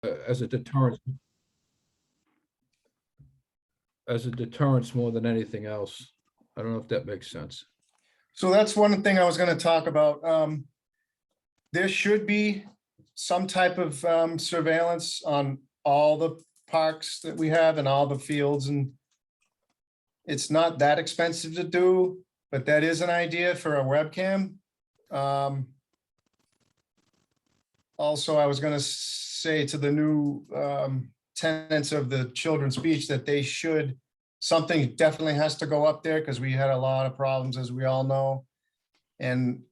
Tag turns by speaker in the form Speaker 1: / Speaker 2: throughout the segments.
Speaker 1: as a deterrent. As a deterrence more than anything else. I don't know if that makes sense.
Speaker 2: So that's one thing I was going to talk about. There should be some type of surveillance on all the parks that we have and all the fields, and it's not that expensive to do, but that is an idea for a webcam. Also, I was going to say to the new tenants of the Children's Beach that they should, something definitely has to go up there because we had a lot of problems, as we all know. And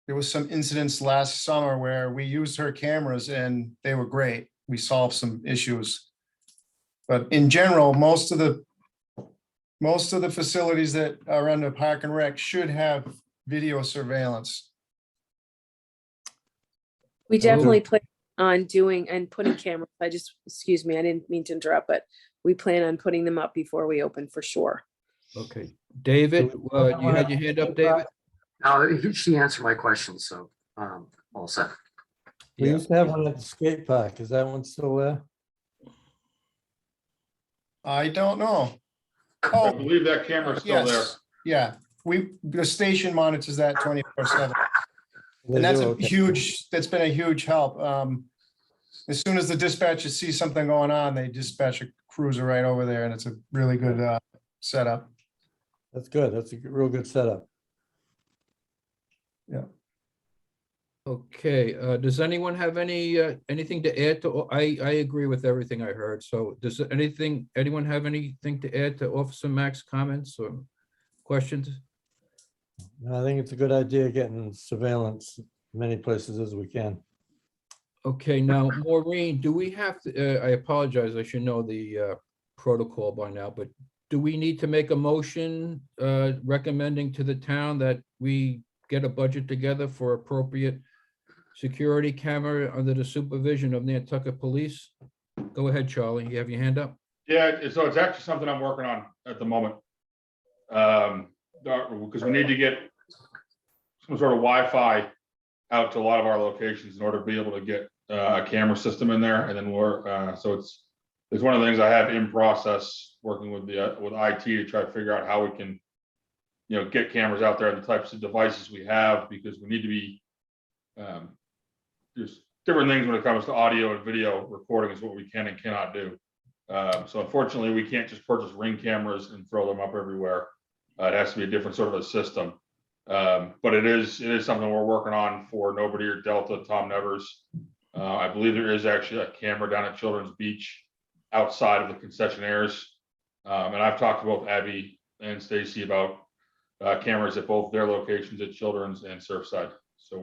Speaker 2: there was some incidents last summer where we used her cameras and they were great. We solved some issues. But in general, most of the facilities that are under Park and Rec should have video surveillance.
Speaker 3: We definitely plan on doing and putting cameras. Excuse me, I didn't mean to interrupt, but we plan on putting them up before we open for sure.
Speaker 1: Okay, David, you had your hand up, David?
Speaker 4: No, she answered my question, so all set.
Speaker 5: We used to have one at the skate park. Is that one still there?
Speaker 2: I don't know.
Speaker 6: I
Speaker 2: Oh,
Speaker 6: believe that camera's still there.
Speaker 2: yes, yeah. The station monitors that 24/7.
Speaker 5: They
Speaker 2: And that's
Speaker 5: do,
Speaker 2: a
Speaker 5: okay.
Speaker 2: huge, that's been a huge help. As soon as the dispatchers see something going on, they dispatch a cruiser right over there, and it's a really good setup.
Speaker 5: That's good. That's a real good setup.
Speaker 1: Okay, does anyone have anything to add to? I agree with everything I heard. So does anyone have anything to add to Officer Mack's comments or questions?
Speaker 5: I think it's a good idea getting surveillance many places as we can.
Speaker 1: Okay, now, Maureen, do we have to, I apologize, I should know the protocol by now, but do we need to make a motion recommending to the town that we get a budget together for appropriate security camera under the supervision of Nantucket Police? Go ahead, Charlie, you have your hand up?
Speaker 6: Yeah, so it's actually something I'm working on at the moment. Because we need to get some sort of Wi-Fi out to a lot of our locations in order to be able to get a camera system in there, and then so it's one of the things I have in process, working with IT to try to figure out how we can, get cameras out there and the types of devices we have, because we need to be there's different things when it comes to audio and video recording is what we can and cannot do. So unfortunately, we can't just purchase Ring cameras and throw them up everywhere. It has to be a different sort of a system. But it is something we're working on for Nobody or Delta, Tom Nevers. I believe there is actually a camera down at Children's Beach outside of the Concessionaires. And I've talked to both Abby and Stacy about cameras at both their locations at Children's and Surfside. So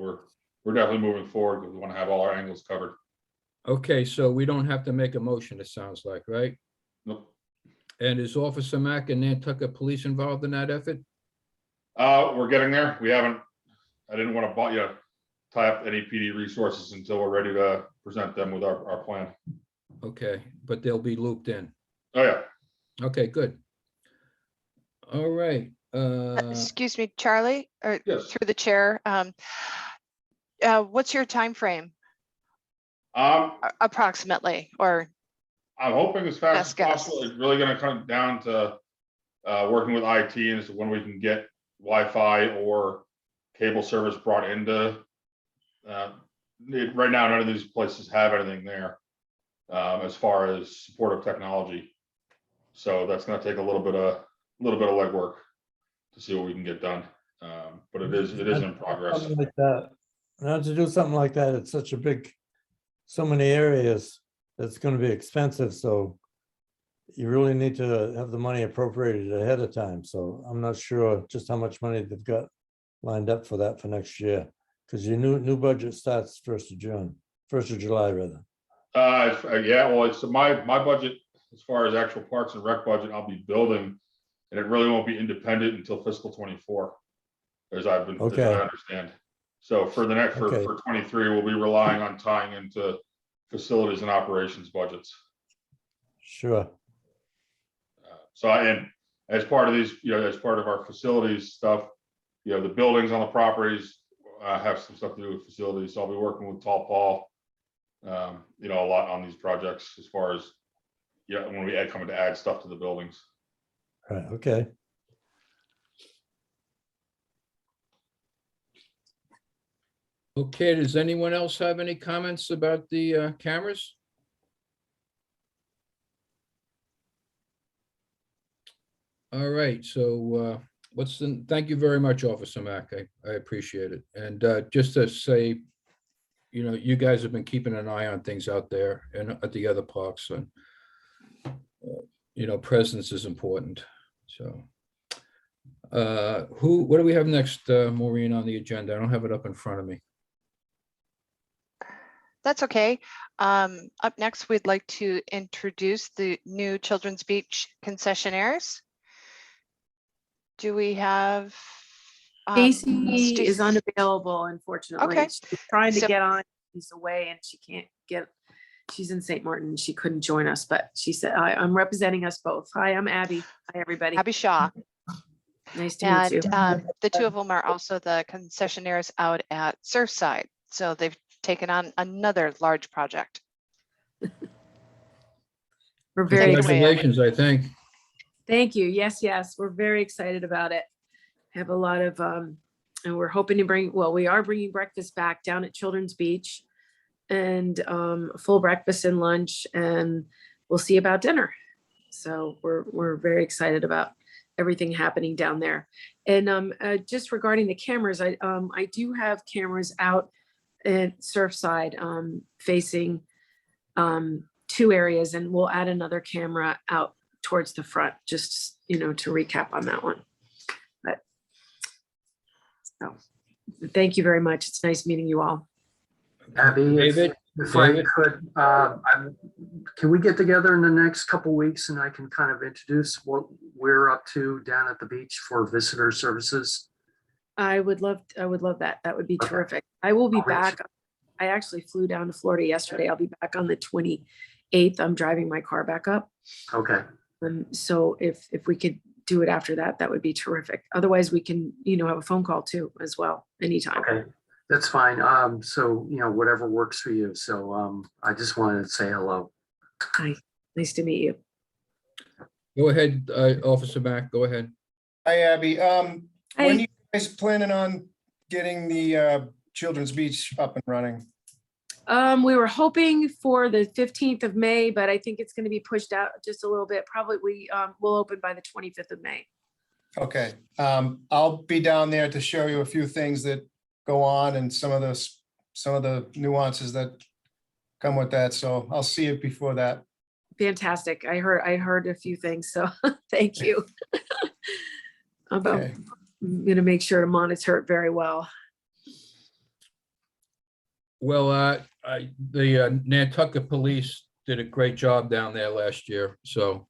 Speaker 6: we're definitely moving forward because we want to have all our angles covered.
Speaker 1: Okay, so we don't have to make a motion, it sounds like, right?
Speaker 6: Nope.
Speaker 1: And is Officer Mack and Nantucket Police involved in that effort?
Speaker 6: We're getting there. I didn't want to tie up any PD resources until we're ready to present them with our plan.
Speaker 1: Okay, but they'll be looped in.
Speaker 6: Oh, yeah.
Speaker 1: Okay, good. All right.
Speaker 7: Excuse me, Charlie, or
Speaker 6: Yes.
Speaker 7: through the chair. What's your time frame approximately, or?
Speaker 6: I'm hoping as fast as
Speaker 7: Best guess.
Speaker 6: possible. It's really going to come down to working with IT and as to when we can get Wi-Fi or cable service brought into. Right now, none of these places have anything there as far as supportive technology. So that's going to take a little bit of legwork to see what we can get done. But it is in progress.
Speaker 5: Something like that. Now to do something like that, it's such a big, so many areas, that's going to be expensive. So you really need to have the money appropriated ahead of time. So I'm not sure just how much money they've got lined up for that for next year, because your new budget starts 1st of July rather.
Speaker 6: Yeah, well, it's my budget as far as actual Parks and Rec budget. I'll be building, and it really won't be independent until fiscal 24, as I understand. So for the next for 23, we'll be relying on tying into facilities and operations budgets.
Speaker 5: Sure.
Speaker 6: So and as part of these, as part of our facilities stuff, the buildings on the properties have some stuff to do with facilities. So I'll be working with Tall Paul A lot on these projects as far as, when we coming to add stuff to the buildings.
Speaker 5: Right, okay.
Speaker 1: Okay, does anyone else have any comments about the cameras? All right, so thank you very much, Officer Mack. I appreciate it. And just to say, you guys have been keeping an eye on things out there and at the other parks, and presence is important. So what do we have next, Maureen, on the agenda? I don't have it up in front of me.
Speaker 7: That's okay. Up next, we'd like to introduce the new Children's Beach concessionaires. Do we have?
Speaker 3: Stacy is
Speaker 7: Stacy-
Speaker 3: unavailable, unfortunately.
Speaker 7: Okay.
Speaker 3: She's trying to
Speaker 7: So-
Speaker 3: get on. She's away and she can't get, she's in St. Martin. She couldn't join us, but she said, I'm representing us both. Hi, I'm Abby. Hi, everybody.
Speaker 7: Abby Shaw.
Speaker 3: Nice to meet you.
Speaker 7: And the two of them are also the concessionaires out at Surfside. So they've taken on another large project.
Speaker 3: We're very
Speaker 7: Take it away, Abby.
Speaker 1: Congratulations, I think.
Speaker 3: Thank you. Yes, yes. We're very excited about it. Have a lot of, and we're hoping to we are bringing breakfast back down at Children's Beach, and full breakfast and lunch, and we'll see about dinner. So we're very excited about everything happening down there. And just regarding the cameras, I do have cameras out at Surfside facing 2 areas, and we'll add another camera out towards the front, just, to recap on that one. But so thank you very much. It's nice meeting you all.
Speaker 4: Abby,
Speaker 1: David?
Speaker 4: if I
Speaker 1: David?
Speaker 4: could, can we get together in the next couple weeks and I can kind of introduce what we're up to down at the beach for visitor services?
Speaker 3: I would love that. That would be
Speaker 4: Okay.
Speaker 3: terrific. I will be
Speaker 4: I'll reach-
Speaker 3: back. I actually flew down to Florida yesterday. I'll be back on the 28th. I'm driving my car back up.
Speaker 4: Okay,
Speaker 3: So if we could do it after that, that would be terrific. Otherwise, we can, have a phone call too as well, anytime.
Speaker 4: okay, that's fine. So, whatever works for you. So I just wanted to say hello.
Speaker 3: Nice to meet you.
Speaker 1: Go ahead, Officer Mack, go ahead.
Speaker 2: Hi, Abby. When
Speaker 3: Hi.
Speaker 2: are you guys planning on getting the Children's Beach up and running?
Speaker 3: We were hoping for the 15th of May, but I think it's going to be pushed out just a little bit. Probably we'll open by the 25th of May.
Speaker 2: Okay, I'll be down there to show you a few things that go on and some of the nuances that come with that. So I'll see it before that.
Speaker 3: Fantastic. I heard a few things, so thank you. I'm
Speaker 2: Okay.
Speaker 3: going to make sure to monitor it very well.
Speaker 1: Well, the Nantucket Police did a great job down there last year, so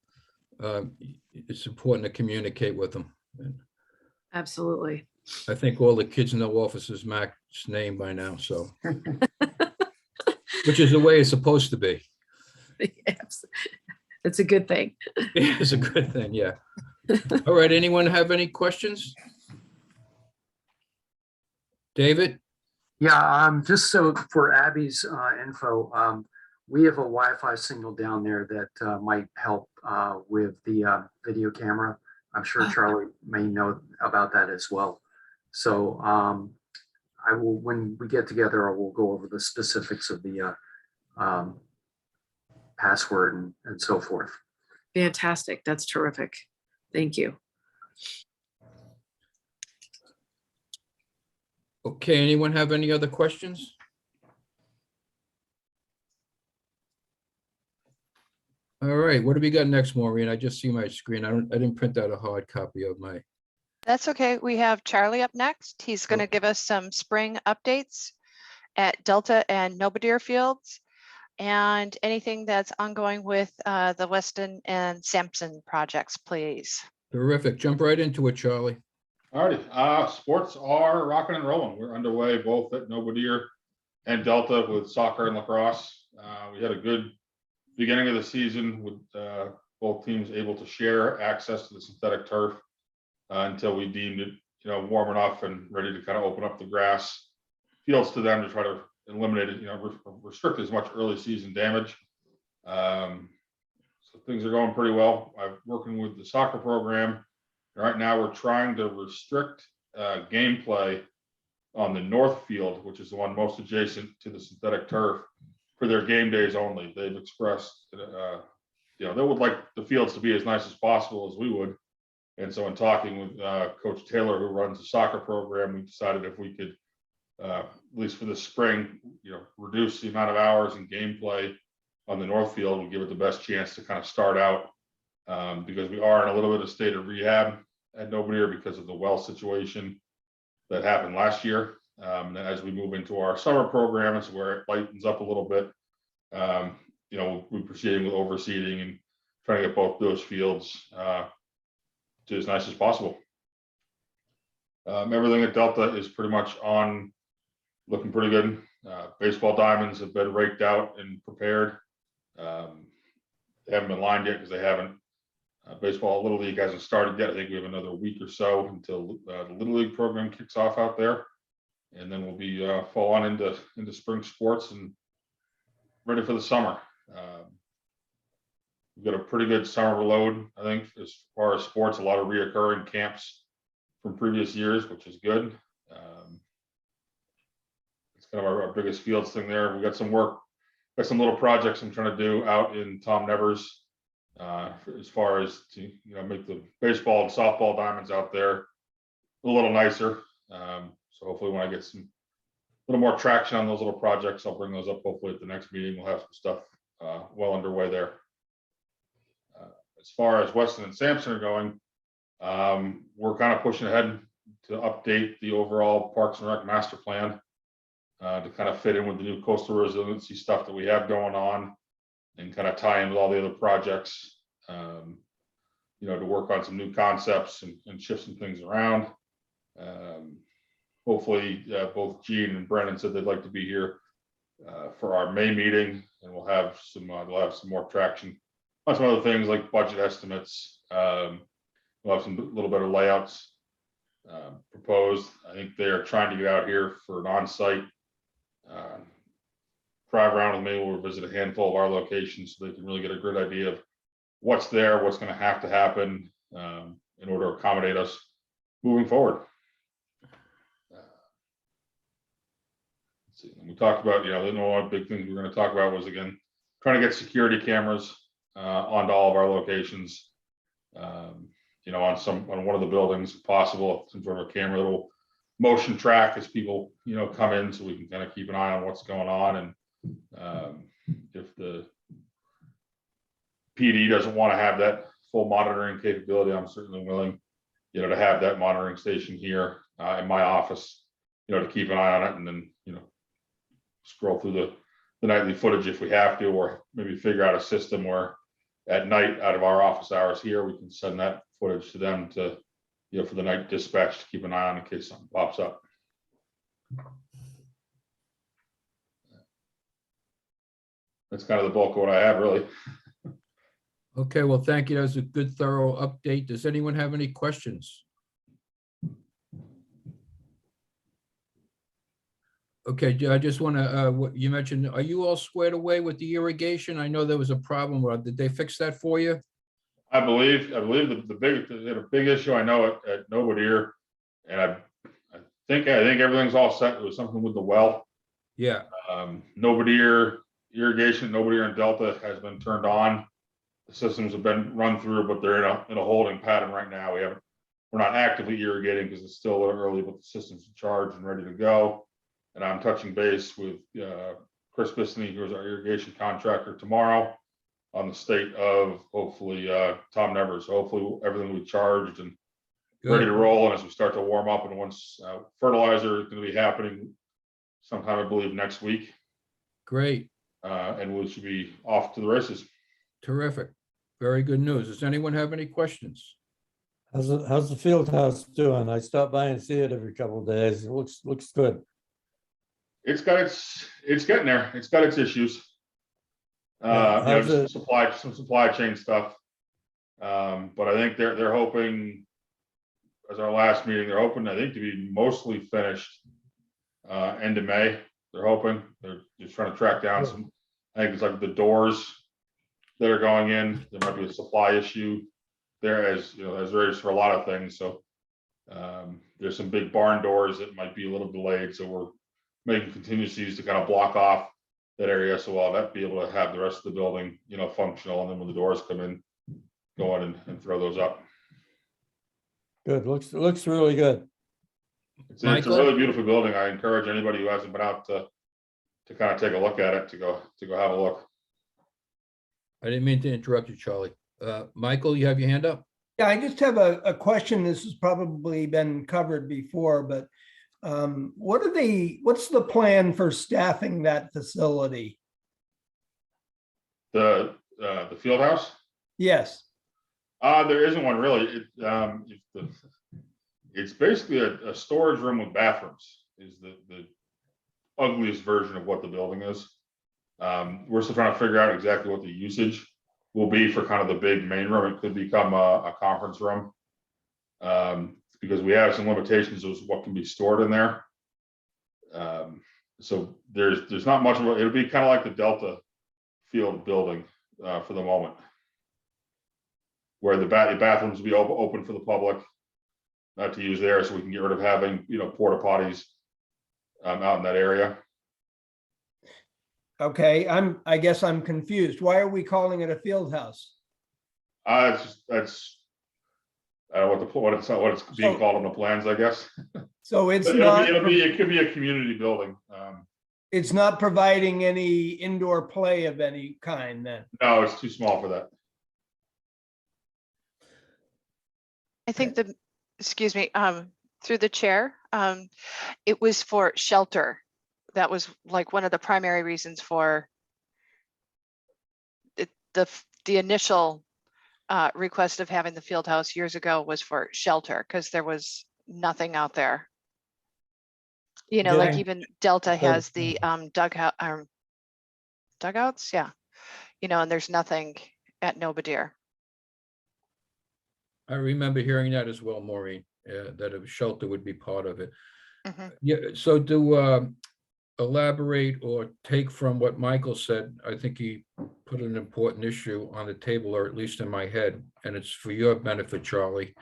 Speaker 1: it's important to communicate with them. And
Speaker 3: Absolutely.
Speaker 1: I think all the kids know Officer Mack's name by now, so. Which is the way it's supposed to be.
Speaker 3: Yes. It's a good thing.
Speaker 1: It's a good thing, yeah. All right, anyone have any questions? David?
Speaker 4: Yeah, just so for Abby's info, we have a Wi-Fi signal down there that might help with the video camera. I'm sure Charlie may know about that as well. So I will, when we get together, I will go over the specifics of the password and so forth.
Speaker 3: Fantastic. That's terrific. Thank you.
Speaker 1: Okay, anyone have any other questions? All right, what do we got next, Maureen? I just see my screen. I didn't print out a hard copy of my.
Speaker 7: That's okay. We have Charlie up next. He's going to give us some spring updates at Delta and Belvedere Fields and anything that's ongoing with the Weston and Sampson projects, please.
Speaker 1: Terrific. Jump right into it, Charlie.
Speaker 6: Alrighty, sports are rocking and rolling. We're underway both at Belvedere and Delta with soccer and lacrosse. We had a good beginning of the season with both teams able to share access to the synthetic turf until we deemed it, warm enough and ready to kind of open up the grass fields to them to try to eliminated, restricted as much early season damage. So things are going pretty well. I'm working with the soccer program. Right now, we're trying to restrict gameplay on the north field, which is the one most adjacent to the synthetic turf, for their game days only. They've expressed, they would like the fields to be as nice as possible as we would. And so in talking with Coach Taylor, who runs the soccer program, we decided if we could, at least for the spring, reduce the amount of hours in gameplay on the north field, will give it the best chance to kind of start out, because we are in a little bit of state of rehab at Nobody because of the well situation that happened last year. And as we move into our summer program, it's where it lightens up a little bit. We're proceeding with overseeding and trying to get both those fields to as nice as possible. Everything at Delta is pretty much on, looking pretty good. Baseball diamonds have been raked out and prepared. They haven't been lined yet because they haven't. Baseball Little League hasn't started yet. I think we have another week or so until the Little League program kicks off out there, and then we'll be fall on into spring sports and ready for the summer. We've got a pretty good summer load, I think, as far as sports. A lot of reoccurring camps from previous years, which is good. It's kind of our biggest fields thing there. We got some work, got some little projects I'm trying to do out in Tom Nevers, as far as to make the baseball and softball diamonds out there a little nicer. So hopefully when I get some little more traction on those little projects, I'll bring those up. Hopefully at the next meeting we'll have some stuff well underway there. As far as Weston and Sampson are going, we're kind of pushing ahead to update the overall Parks and Rec master plan to kind of fit in with the new coastal resiliency stuff that we have going on, and kind of tie in with all the other projects, to work on some new concepts and shift some things around. Hopefully both Gene and Brennan said they'd like to be here for our May meeting, and we'll have some more traction on some other things like budget estimates. We'll have some little better layouts proposed. I think they are trying to get out here for an on-site drive around with me. We'll visit a handful of our locations so they can really get a good idea of what's there, what's going to happen in order to accommodate us moving forward. Let's see. We talked about, one of the big things we're going to talk about was, again, trying to get security cameras onto all of our locations. On one of the buildings, if possible, some sort of camera that will motion track as people, come in, so we can kind of keep an eye on what's going on. And if the PD doesn't want to have that full monitoring capability, I'm certainly willing, to have that monitoring station here in my office, to keep an eye on it, and then, scroll through the nightly footage if we have to, or maybe figure out a system where at night, out of our office hours here, we can send that footage to them to, for the night dispatch to keep an eye on in case something pops up. That's kind of the bulk of what I have, really.
Speaker 1: Okay, well, thank you. That was a good, thorough update. Does anyone have any questions? Okay, I just want to, what you mentioned, are you all squared away with the irrigation? I know there was a problem. Did they fix that for you?
Speaker 6: I believe the big issue I know at Nobody, and I think everything's all set. It was something with the well.
Speaker 1: Yeah.
Speaker 6: Nobody irrigation, Nobody in Delta has been turned on. The systems have been run through, but they're in a holding pattern right now. We're not actively irrigating because it's still a little early, but the system's in charge and ready to go. And I'm touching base with Chris Bissany, who is our irrigation contractor, tomorrow on the state of hopefully Tom Nevers. So hopefully everything will be charged and ready to roll. And as we start to warm up, and once fertilizer is going to be happening sometime, I believe, next week.
Speaker 1: Great.
Speaker 6: And we should be off to the races.
Speaker 1: Terrific. Very good news. Does anyone have any questions?
Speaker 5: How's the field house doing? I stop by and see it every couple of days. It looks good.
Speaker 6: It's getting there. It's got its issues. Some supply chain stuff. But I think they're hoping, as our last meeting, they're hoping, I think, to be mostly finished end of May. They're hoping, they're just trying to track down some, I think it's like the doors that are going in, there might be a supply issue there, as you know, as there is for a lot of things, so. There's some big barn doors that might be a little delayed, so we're making contingencies to kind of block off that area, so I'll be able to have the rest of the building, you know, functional, and then when the doors come in, go on and throw those up.
Speaker 5: Good, looks really good.
Speaker 6: It's a
Speaker 1: Michael?
Speaker 6: really beautiful building. I encourage anybody who hasn't been out to kind of take a look at it, to go have a look.
Speaker 1: I didn't mean to interrupt you, Charlie. Michael, you have your hand up?
Speaker 8: Yeah, I just have a question. This has probably been covered before, but what's the plan for staffing that facility?
Speaker 6: The field house?
Speaker 8: Yes,
Speaker 6: There isn't one really. It's basically a storage room with bathrooms, is the ugliest version of what the building is. We're still trying to figure out exactly what the usage will be for kind of the big main room. It could become a conference room, because we have some limitations as what can be stored in there. So there's not much of it. It'll be kind of like the Delta Field building for the moment, where the bathrooms will be open for the public, not to use there, so we can get rid of having, you know, porta potties out in that area.
Speaker 8: okay, I guess I'm confused. Why are we calling it a field house?
Speaker 6: That's I don't know what it's being called on the plans, I guess.
Speaker 8: So it's
Speaker 6: But
Speaker 8: not,
Speaker 6: it could be a community building.
Speaker 8: it's not providing any indoor play of any kind then?
Speaker 6: No, it's too small for that.
Speaker 7: I think excuse me, through the chair, it was for shelter. That was like one of the primary reasons for it, the initial request of having the field house years ago was for shelter, because there was nothing out there. You know, like
Speaker 5: Yeah.
Speaker 7: even Delta has the dugouts, yeah. You know, and there's nothing at Nobadir.
Speaker 1: I remember hearing that as well, Maureen, that a shelter would be part of it.
Speaker 7: Mhm.
Speaker 1: Yeah, so to elaborate or take from what Michael said, I think he put an important issue on the table, or at least in my head, and it's for your benefit, Charlie.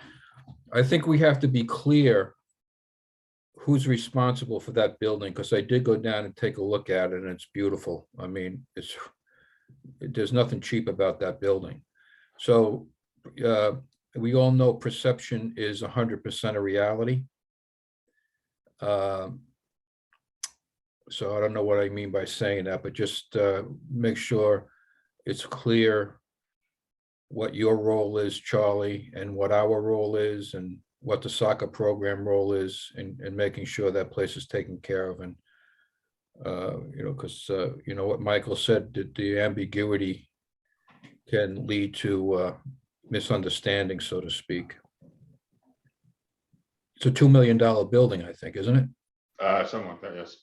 Speaker 1: I think we have to be clear who's responsible for that building, because I did go down and take a look at it, and it's beautiful. I mean, there's nothing cheap about that building. So we all know perception is 100% a reality. So I don't know what I mean by saying that, but just make sure it's clear what your role is, Charlie, and what our role is, and what the soccer program role is, and making sure that place is taken care of. And, you know, because, you know, what Michael said, that the ambiguity can lead to misunderstanding, so to speak. It's a $2 million building, I think, isn't it?
Speaker 6: Something like that, yes.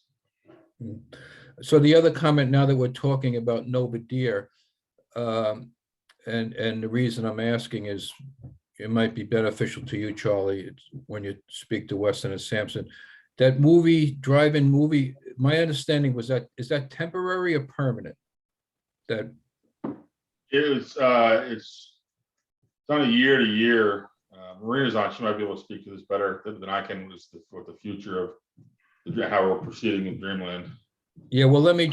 Speaker 1: So the other comment, now that we're talking about Nobadir, and the reason I'm asking is, it might be beneficial to you, Charlie, when you speak to Weston and Sampson. That movie, drive-in movie, my understanding was that, is that temporary or permanent? That
Speaker 6: It's on a year to year. Marina's on, she might be able to speak to this better than I can, with the future of how we're proceeding in Dreamland.
Speaker 1: Yeah, well, let me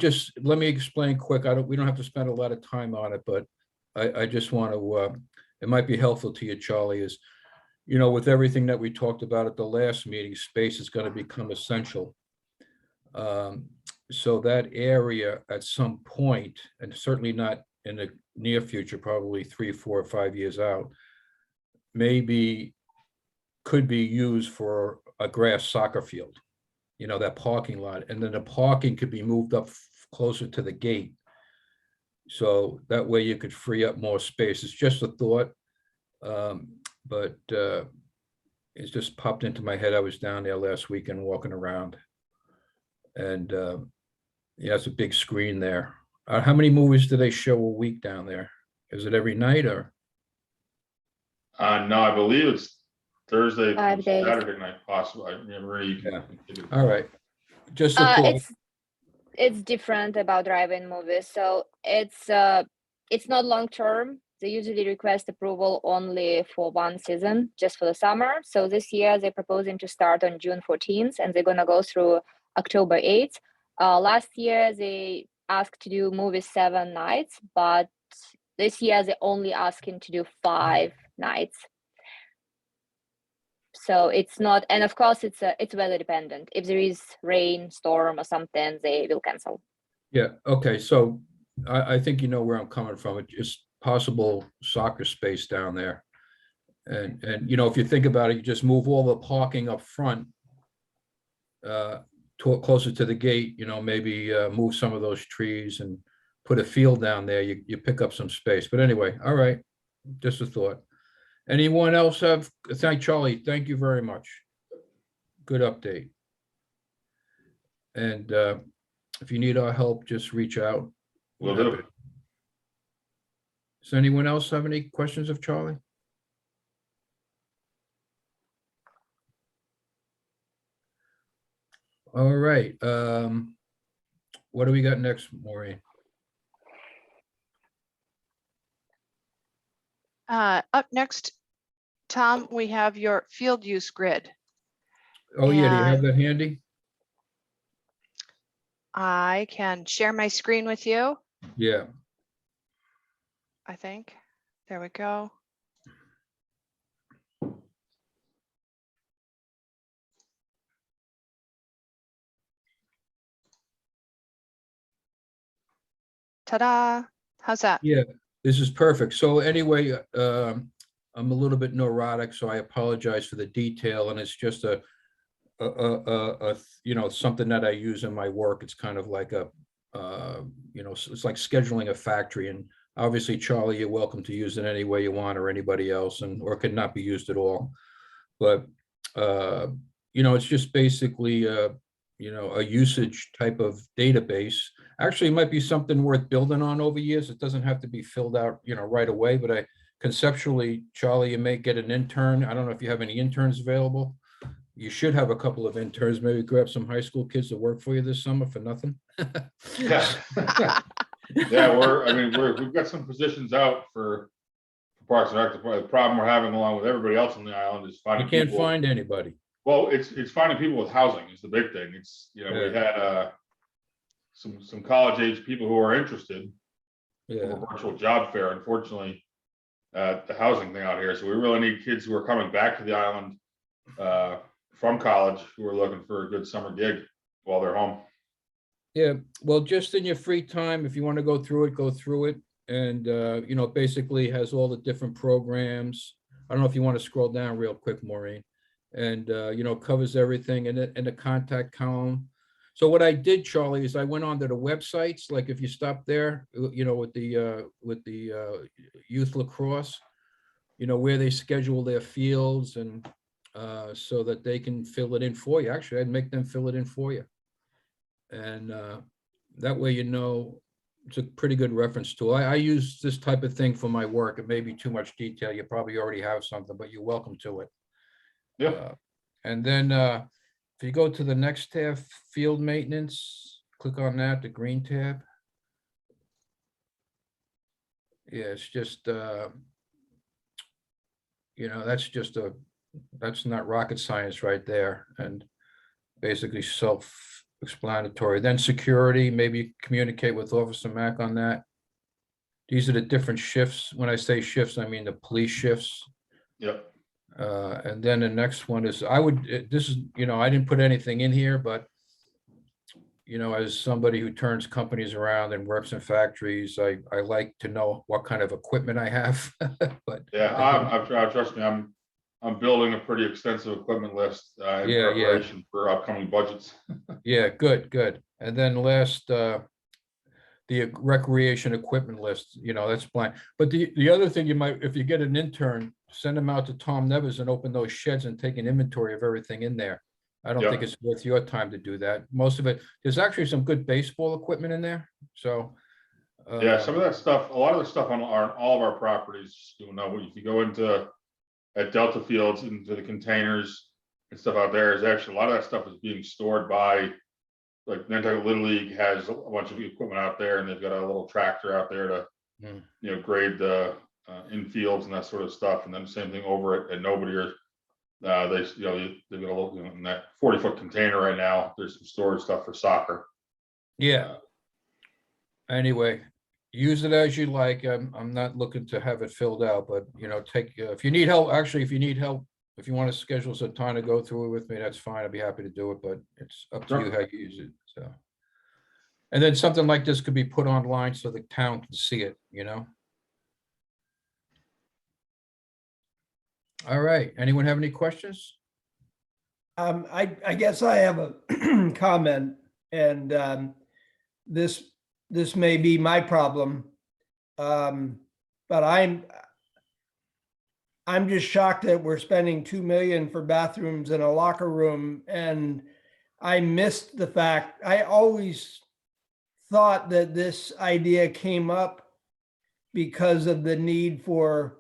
Speaker 1: explain quick. We don't have to spend a lot of time on it, but I just want to, it might be helpful to you, Charlie, is, you know, with everything that we talked about at the last meeting, space is going to become essential. So that area at some point, and certainly not in the near future, probably 3, 4, or 5 years out, maybe could be used for a grass soccer field, you know, that parking lot, and then the parking could be moved up closer to the gate. So that way you could free up more space. It's just a thought, but it's just popped into my head. I was down there last weekend walking around, and yeah, it's a big screen there. How many movies do they show a week down there? Is it every night, or?
Speaker 6: No, I believe it's Thursday,
Speaker 9: 5 days.
Speaker 6: Saturday night, possibly. I remember you can.
Speaker 1: All right, just a thought.
Speaker 9: it's different about drive-in movies. So it's not long term. They usually request approval only for one season, just for the summer. So this year they're proposing to start on June 14th, and they're gonna go through October 8th. Last year they asked to do movies 7 nights, but this year they're only asking to do 5 nights. So it's not, and of course it's weather dependent. If there is rain, storm, or something, they will cancel.
Speaker 1: Yeah, okay, so I think you know where I'm coming from. It's just possible soccer space down there. And you know, if you think about it, you just move all the parking up front closer to the gate, you know, maybe move some of those trees and put a field down there, you pick up some space. But anyway, all right, just a thought. Anyone else have, Charlie, thank you very much. Good update. And if you need our help, just reach out.
Speaker 6: Will do.
Speaker 1: Does anyone else have any questions of Charlie? All right. What do we got next, Maureen?
Speaker 7: Up next, Tom, we have your field use grid.
Speaker 1: Oh, yeah, do you have
Speaker 7: And-
Speaker 1: that handy?
Speaker 7: I can share my screen with you,
Speaker 1: Yeah,
Speaker 7: I think. There we go. Ta-da. How's that?
Speaker 1: yeah, this is perfect. So anyway, I'm a little bit neurotic, so I apologize for the detail, and it's just a you know, something that I use in my work. It's kind of like a you know, it's like scheduling a factory. And obviously, Charlie, you're welcome to use it any way you want, or anybody else, and or it could not be used at all. But you know, it's just basically you know, a usage type of database. Actually, it might be something worth building on over years. It doesn't have to be filled out, you know, right away. But I conceptually, Charlie, you may get an intern. I don't know if you have any interns available. You should have a couple of interns, maybe grab some high school kids to work for you this summer for nothing.
Speaker 6: Yeah. Yeah, we've got some positions out for Parks and Rec. The problem we're having along with everybody else on the island is
Speaker 1: You
Speaker 6: finding
Speaker 1: can't
Speaker 6: people.
Speaker 1: find anybody.
Speaker 6: Well, it's finding people with housing is the big thing. It's, you know, we
Speaker 1: Yeah.
Speaker 6: had some college age people who are interested for
Speaker 1: Yeah,
Speaker 6: a virtual job fair. Unfortunately, the housing thing out here. So we really need kids who are coming back to the island from college who are looking for a good summer gig while they're home.
Speaker 1: yeah. Well, just in your free time, if you want to go through it, go through it. And you know, basically has all the different programs. I don't know if you want to scroll down real quick, Maureen. And you know, covers everything in the contact column. So what I did, Charlie, is I went onto the websites, like if you stop there, you know, with the youth lacrosse, you know, where they schedule their fields, and so that they can fill it in for you. Actually, I'd make them fill it in for you. And that way, you know, it's a pretty good reference tool. I use this type of thing for my work. It may be too much detail. You probably already have something, but you're welcome to it.
Speaker 6: Yeah.
Speaker 1: And then if you go to the next tab, field maintenance, click on that, the green tab. Yeah, it's just, you know, that's not rocket science right there, and basically self-explanatory. Then security, maybe communicate with Officer Mack on that. These are the different shifts. When I say shifts, I mean the police shifts.
Speaker 6: Yep.
Speaker 1: And then the next one is, this is, you know, I didn't put anything in here, but you know, as somebody who turns companies around and works in factories, I like to know what kind of equipment I have. But
Speaker 6: Yeah, trust me, I'm building a pretty extensive equipment list in preparation for upcoming budgets.
Speaker 1: yeah, good. And then last, the recreation equipment list, you know, that's blank. But the other thing you might, if you get an intern, send them out to Tom Nevers and open those sheds and take an inventory of everything in there. I don't think it's worth your time to do that. Most of it, there's actually some good baseball equipment in there. So
Speaker 6: Yeah, some of that stuff, a lot of the stuff on all of our properties, you know, if you go into at Delta Fields into the containers and stuff out there, is actually a lot of that stuff is being stored by like Nantucket Little League has a bunch of equipment out there, and they've got a little tractor out there to,
Speaker 1: Mm.
Speaker 6: grade the infields and that sort of stuff. And then same thing over at Nobody. They've got a little, in that 40-foot container right now, there's some storage stuff for soccer.
Speaker 1: Yeah. Anyway, use it as you like. I'm not looking to have it filled out, but take, if you need help, actually, if you need help, if you want to schedule some time to go through it with me, that's fine. I'd be happy to do it, but it's up to
Speaker 6: Sure.
Speaker 1: you how you use it, so. And then something like this could be put online so the town can see it, All right, anyone have any questions?
Speaker 8: I guess I have a comment, and this may be my problem. But I'm just shocked that we're spending 2 million for bathrooms and a locker room, and I missed the fact, I always thought that this idea came up because of the need for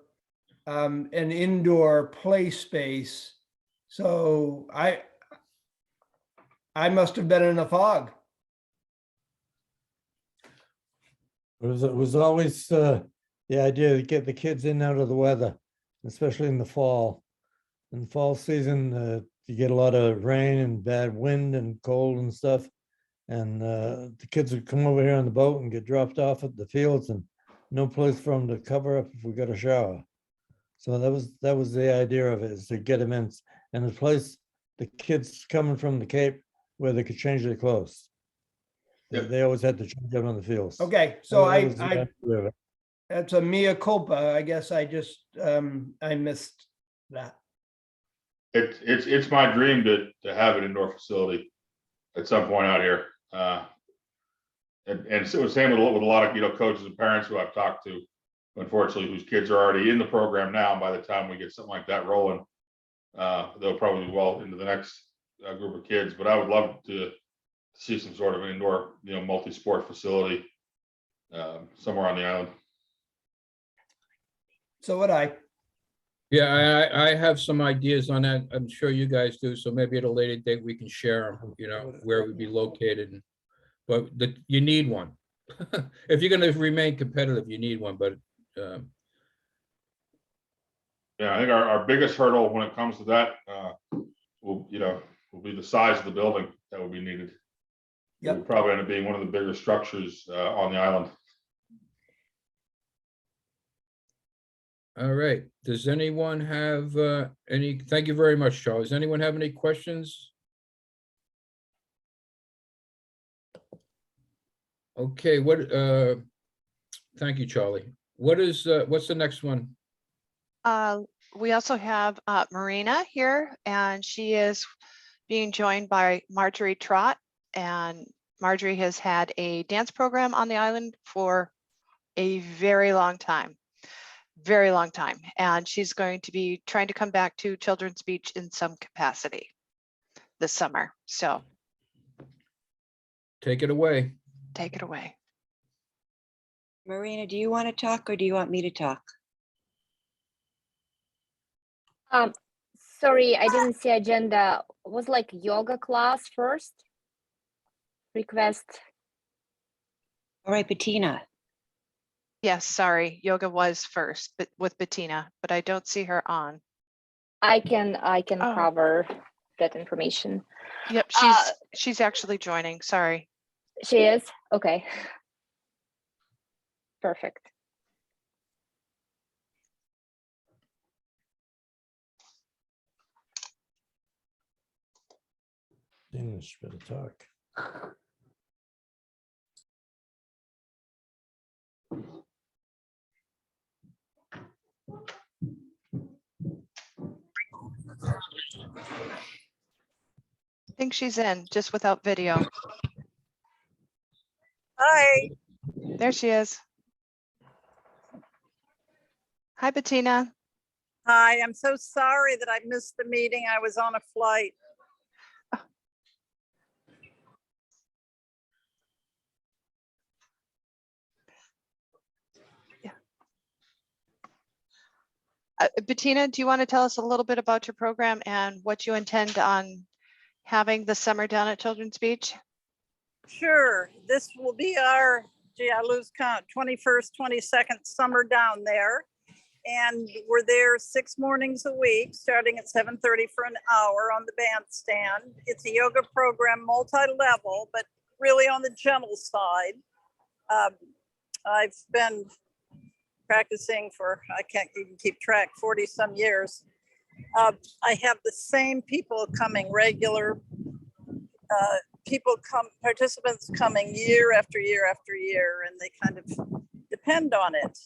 Speaker 8: an indoor play space. So I must have been in a fog.
Speaker 5: It was always the idea to get the kids in out of the weather, especially in the fall. In the fall season, you get a lot of rain and bad wind and cold and stuff. And the kids would come over here on the boat and get dropped off at the fields, and no place for them to cover up if we got a shower. So that was the idea of it, is to get them in, and a place, the kids coming from the Cape, where they could change their clothes.
Speaker 6: Yep.
Speaker 5: They always had to change out on the fields.
Speaker 8: Okay, so
Speaker 5: That was the idea of it.
Speaker 8: that's a mea culpa. I guess I just, I missed that.
Speaker 6: It's my dream to have an indoor facility at some point out here. And so same with a lot of coaches and parents who I've talked to, unfortunately, whose kids are already in the program now. And by the time we get something like that rolling, they'll probably be well into the next group of kids. But I would love to see some sort of indoor, multi-sport facility somewhere on the island.
Speaker 8: So would I.
Speaker 1: Yeah, I have some ideas on that. I'm sure you guys do. So maybe at a later date, we can share them, where it would be located. But you need one. If you're going to remain competitive, you need one. But
Speaker 6: Yeah, I think our biggest hurdle when it comes to that will be the size of the building that will be needed.
Speaker 8: Yep.
Speaker 6: It would probably end up being one of the bigger structures on the island.
Speaker 1: all right. Does anyone have any? Thank you very much, Charles. Does anyone have any questions? Okay, thank you, Charlie. What's the next one?
Speaker 7: We also have Marina here, and she is being joined by Marjorie Trott. And Marjorie has had a dance program on the island for a very long time. And she's going to be trying to come back to Children's Beach in some capacity this summer. So
Speaker 1: Take it away.
Speaker 7: take it away.
Speaker 10: Marina, do you want to talk or do you want me to talk?
Speaker 9: Sorry, I didn't see agenda. Was like yoga class first? Request.
Speaker 10: All right, Bettina.
Speaker 7: Yes, sorry, yoga was first, but with Bettina, but I don't see her on.
Speaker 9: I can
Speaker 7: Oh.
Speaker 9: cover that information.
Speaker 7: Yep, she's actually joining. Sorry.
Speaker 9: She is? Okay. Perfect.
Speaker 5: English, better talk.
Speaker 7: I think she's in, just without video.
Speaker 11: Hi,
Speaker 7: There she is. Hi, Bettina.
Speaker 11: hi. I'm so sorry that I missed the meeting. I was on a flight.
Speaker 7: Bettina, do you want to tell us a little bit about your program and what you intend on having this summer down at Children's Beach?
Speaker 11: Sure. This will be our, gee, I lose count, 21st, 22nd summer down there. And we're there 6 mornings a week, starting at 7:30 for an hour on the bandstand. It's a yoga program, multi-level, but really on the gentle side. I've been practicing for, I can't even keep track, 40 some years. I have the same people coming, regular participants coming year after year after year, and they kind of depend on it.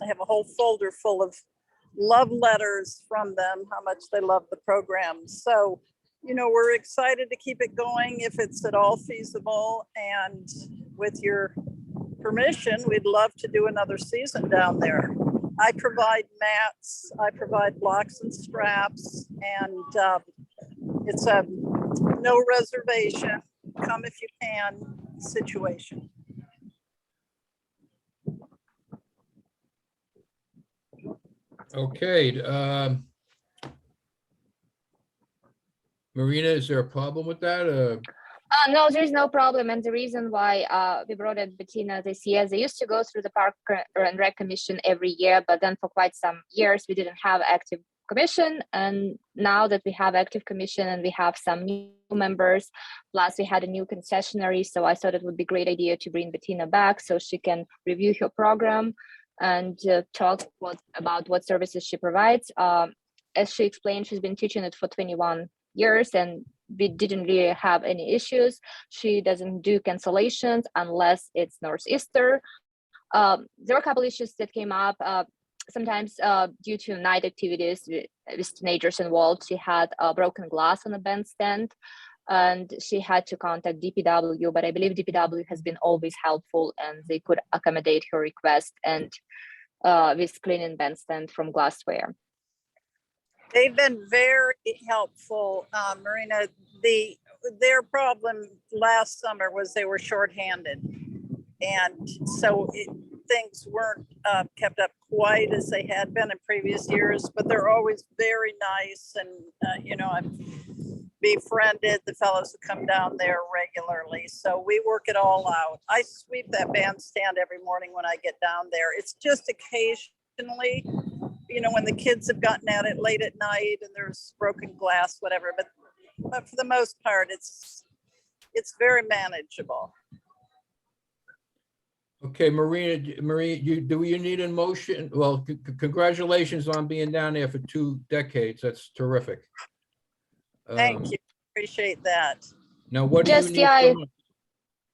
Speaker 11: I have a whole folder full of love letters from them, how much they love the program. So, you know, we're excited to keep it going if it's at all feasible. And with your permission, we'd love to do another season down there. I provide mats, I provide blocks and straps, and it's a no reservation, come if you can situation.
Speaker 1: Okay, Marina, is there a problem with that?
Speaker 9: No, there's no problem. And the reason why we brought in Bettina this year, they used to go through the Park and Rec Commission every year, but then for quite some years, we didn't have active commission. And now that we have active commission and we have some new members, plus we had a new concessionary. So I thought it would be a great idea to bring Bettina back so she can review her program and talk about what services she provides. As she explained, she's been teaching it for 21 years and we didn't really have any issues. She doesn't do cancellations unless it's Northeaster. There were a couple issues that came up, sometimes due to night activities with teenagers involved. She had a broken glass on the bandstand and she had to contact DPW, but I believe DPW has been always helpful and they could accommodate her request and with cleaning bandstand from glassware.
Speaker 11: They've been very helpful, Marina. Their problem last summer was they were shorthanded. And so things weren't kept up quite as they had been in previous years, but they're always very nice. And, you know, I've befriended the fellows who come down there regularly. So we work it all out. I sweep that bandstand every morning when I get down there. It's just occasionally, you know, when the kids have gotten at it late at night and there's broken glass, whatever, but for the most part, it's very manageable.
Speaker 1: Okay, Marina, do you need a motion? Well, congratulations on being down there for 2 decades. That's terrific.
Speaker 11: Thank you. Appreciate that.
Speaker 1: Now, what do you
Speaker 9: Just,
Speaker 1: need?
Speaker 9: yeah,
Speaker 1: from us?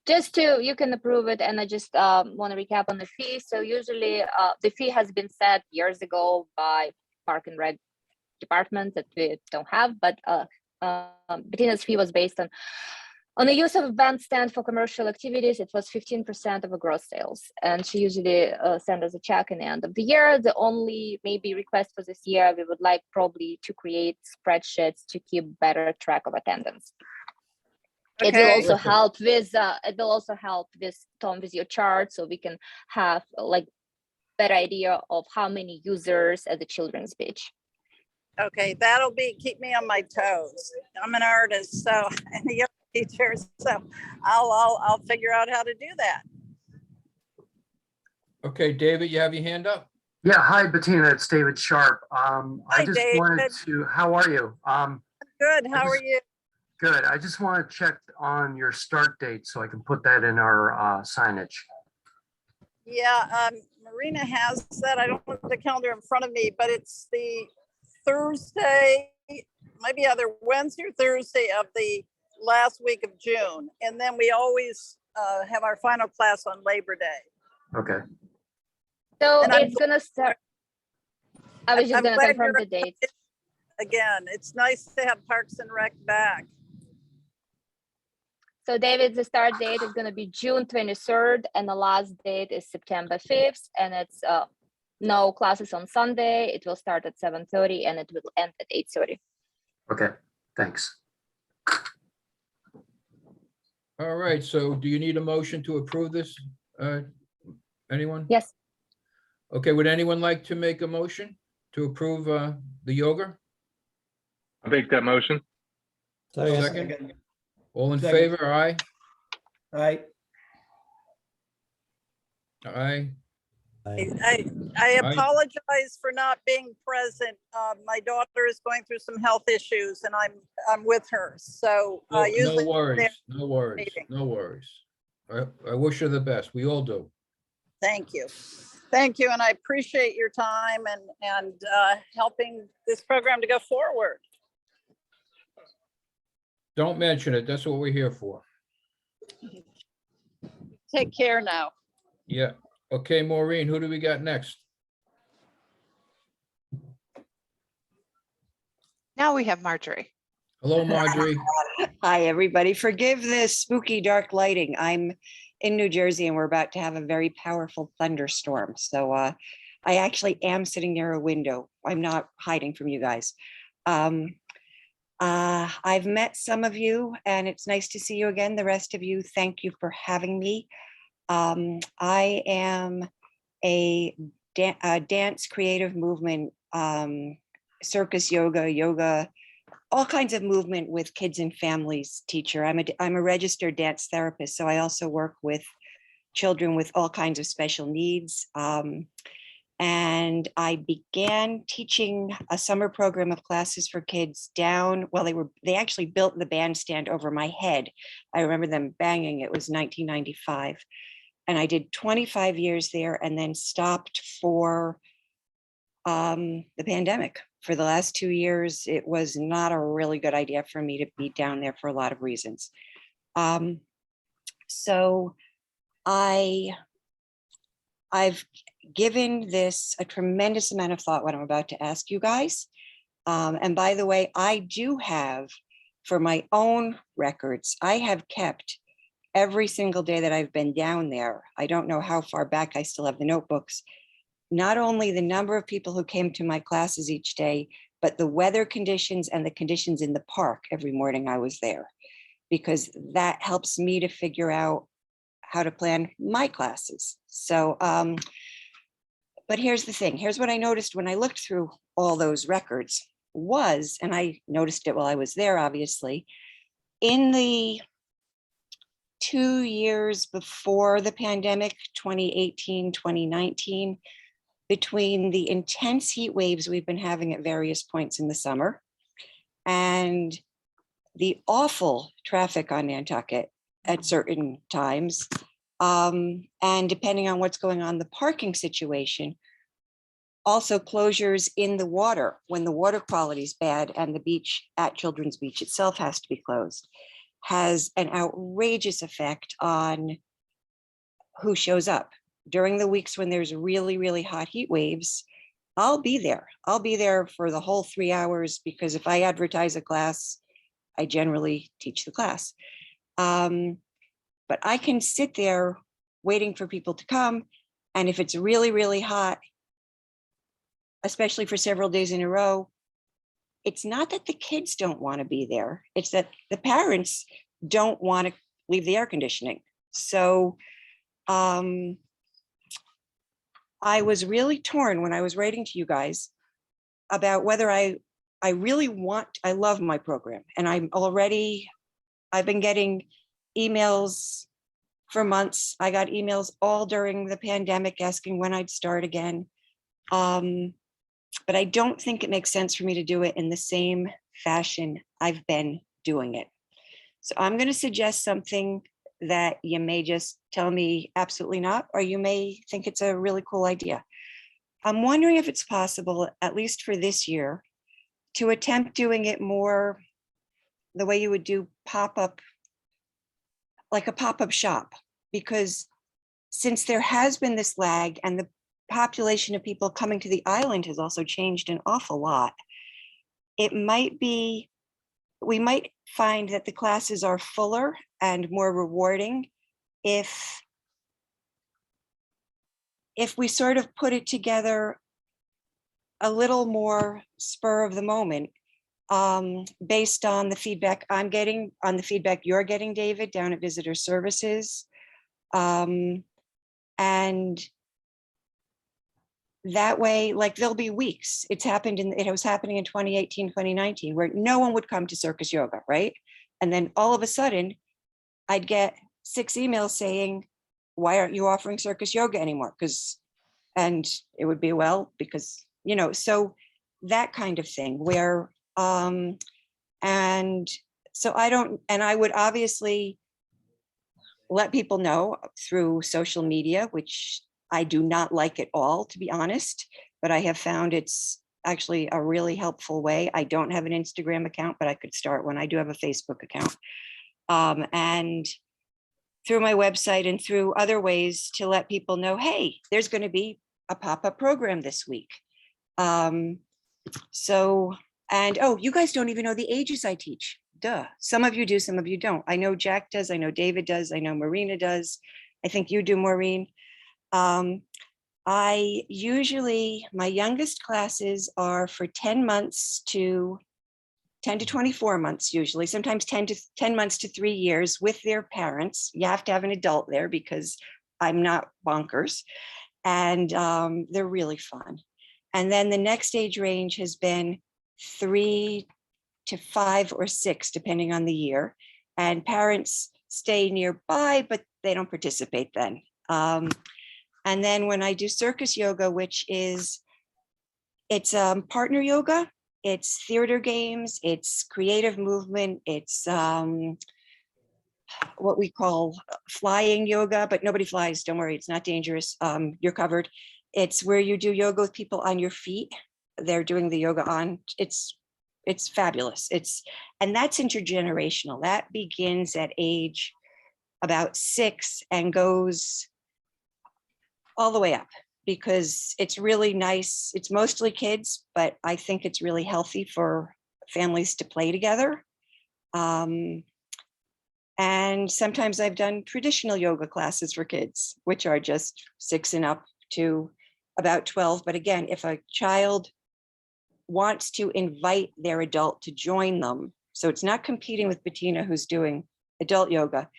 Speaker 9: Just to, you can approve it, and I just want to recap on the fee. So usually the fee has been set years ago by Park and Rec department that we don't have, but Bettina's fee was based on the use of a bandstand for commercial activities. It was 15% of the gross sales, and she usually sends us a check in the end of the year. The only maybe request for this year, we would like probably to create spreadsheets to keep better track of attendance.
Speaker 11: Okay.
Speaker 9: It will also help with Tom with your chart, so we can have like better idea of how many users at the children's beach.
Speaker 11: Okay, that'll keep me on my toes. I'm an artist, so and a yoga teacher, so I'll figure out how to do that.
Speaker 1: Okay, David, you have your hand up?
Speaker 4: Yeah, hi Bettina, it's David Sharp. I
Speaker 11: Hi,
Speaker 4: just wanted
Speaker 11: David.
Speaker 4: to, how are you?
Speaker 11: Good. How are you?
Speaker 4: Good. I just want to check on your start date so I can put that in our signage.
Speaker 11: Yeah, Marina has that. I don't have the calendar in front of me, but it's the Thursday, maybe either Wednesday or Thursday of the last week of June. And then we always have our final class on Labor Day.
Speaker 4: Okay.
Speaker 9: So
Speaker 11: And
Speaker 9: it's gonna start. I was just gonna
Speaker 11: glad
Speaker 9: confirm
Speaker 11: you're-
Speaker 9: the date.
Speaker 11: Again, it's nice to have Parks and Rec back.
Speaker 9: So David, the start date is going to be June 23rd and the last date is September 5th, and it's no classes on Sunday. It will start at 7:30 and it will end at 8:30.
Speaker 4: Okay, thanks.
Speaker 1: All right, so do you need a motion to approve this? Anyone?
Speaker 9: Yes.
Speaker 1: Okay, would anyone like to make a motion to approve the yoga?
Speaker 12: I'll make that motion.
Speaker 5: Second.
Speaker 1: Second. All in
Speaker 8: Second.
Speaker 1: favor, aye?
Speaker 8: I,
Speaker 1: Aye.
Speaker 11: I
Speaker 1: I-
Speaker 11: apologize for not being present. My daughter is going through some health issues and I'm with her. So
Speaker 1: No
Speaker 11: usually
Speaker 1: no worries,
Speaker 11: there-
Speaker 1: no worries,
Speaker 11: meeting.
Speaker 1: no worries. I wish her the best. We all do.
Speaker 11: Thank you. Thank you. And I appreciate your time and helping this program to go forward.
Speaker 1: Don't mention it. That's what we're here for.
Speaker 11: Take care now.
Speaker 1: Yeah. Okay, Maureen, who do we got next?
Speaker 7: Now we have Marjorie.
Speaker 1: Hello, Marjorie.
Speaker 10: Hi, everybody. Forgive this spooky dark lighting. I'm in New Jersey and we're about to have a very powerful thunderstorm. So I actually am sitting near a window. I'm not hiding from you guys. I've met some of you and it's nice to see you again. The rest of you, thank you for having me. I am a dance creative movement, circus yoga, all kinds of movement with kids and families teacher. I'm a registered dance therapist, so I also work with children with all kinds of special needs. And I began teaching a summer program of classes for kids down, well, they actually built the bandstand over my head. I remember them banging, it was 1995. And I did 25 years there and then stopped for the pandemic. For the last 2 years, it was not a really good idea for me to be down there for a lot of reasons. So I've given this a tremendous amount of thought, what I'm about to ask you guys. And by the way, I do have, for my own records, I have kept every single day that I've been down there. I don't know how far back I still have the notebooks. Not only the number of people who came to my classes each day, but the weather conditions and the conditions in the park every morning I was there, because that helps me to figure out how to plan my classes. So, but here's the thing. Here's what I noticed when I looked through all those records was, and I noticed it while I was there, obviously, in the 2 years before the pandemic, 2018, 2019, between the intense heat waves we've been having at various points in the summer and the awful traffic on Nantucket at certain times, and depending on what's going on, the parking situation, also closures in the water when the water quality is bad and the beach at Children's Beach itself has to be closed, has an outrageous effect on who shows up. During the weeks when there's really, really hot heat waves, I'll be there. I'll be there for the whole 3 hours because if I advertise a class, I generally teach the class. But I can sit there waiting for people to come. And if it's really, really hot, especially for several days in a row, it's not that the kids don't want to be there. It's that the parents don't want to leave the air conditioning. So I was really torn when I was writing to you guys about whether I really want, I love my program. And I've been getting emails for months. I got emails all during the pandemic asking when I'd start again. But I don't think it makes sense for me to do it in the same fashion I've been doing it. So I'm going to suggest something that you may just tell me absolutely not, or you may think it's a really cool idea. I'm wondering if it's possible, at least for this year, to attempt doing it more the way you would do pop-up, like a pop-up shop, because since there has been this lag and the population of people coming to the island has also changed an awful lot, it might be, we might find that the classes are fuller and more rewarding if we sort of put it together a little more spur of the moment, based on the feedback I'm getting, on the feedback you're getting, David, down at Visitor Services. And that way, like there'll be weeks, it was happening in 2018, 2019, where no one would come to Circus Yoga, right? And then all of a sudden, I'd get 6 emails saying, why aren't you offering Circus Yoga anymore? And it would be, well, because, so that kind of thing where, and so I would obviously let people know through social media, which I do not like at all, to be honest, but I have found it's actually a really helpful way. I don't have an Instagram account, but I could start one. I do have a Facebook account. And through my website and through other ways to let people know, hey, there's going to be a pop-up program this week. You guys don't even know the ages I teach. Duh. Some of you do, some of you don't. I know Jack does, I know David does, I know Marina does. I think you do, Maureen. My youngest classes are for 10 to 24 months usually, sometimes 10 months to 3 years with their parents. You have to have an adult there because I'm not bonkers. And they're really fun. And then the next age range has been 3 to 5 or 6, depending on the year. And parents stay nearby, but they don't participate then. And then when I do Circus Yoga, it's partner yoga, it's theater games, it's creative movement, it's what we call flying yoga, but nobody flies, don't worry, it's not dangerous, you're covered. It's where you do yoga with people on your feet. They're doing the yoga on, it's fabulous. And that's intergenerational. That begins at age about 6 and goes all the way up, because it's really nice. It's mostly kids, but I think it's really healthy for families to play together. And sometimes I've done traditional yoga classes for kids, which are just 6 and up to about 12. But again, if a child wants to invite their adult to join them, so it's not competing with Bettina, who's doing adult yoga.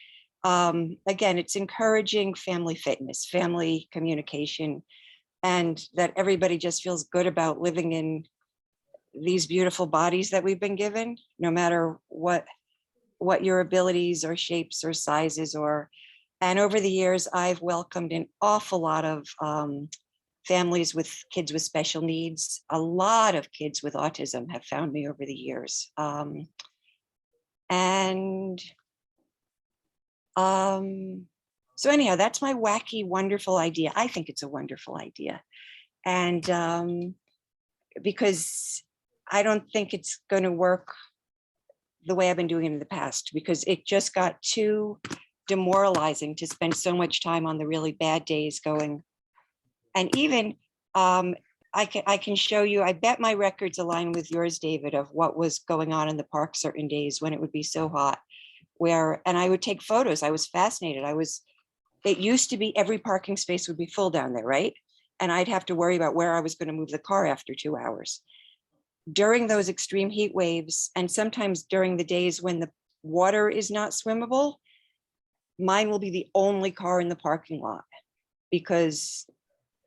Speaker 10: Again, it's encouraging family fitness, family communication, and that everybody just feels good about living in these beautiful bodies that we've been given, no matter what your abilities or shapes or sizes or. And over the years, I've welcomed an awful lot of families with kids with special needs. A lot of kids with autism have found me over the years. So anyhow, that's my wacky, wonderful idea. I think it's a wonderful idea. And because I don't think it's going to work the way I've been doing it in the past, because it just got too demoralizing to spend so much time on the really bad days going. And even I can show you, I bet my records align with yours, David, of what was going on in the park certain days when it would be so hot, and I would take photos. I was fascinated. It used to be every parking space would be full down there, right? And I'd have to worry about where I was going to move the car after 2 hours. During those extreme heat waves, and sometimes during the days when the water is not swimmable, mine will be the only car in the parking lot. Because,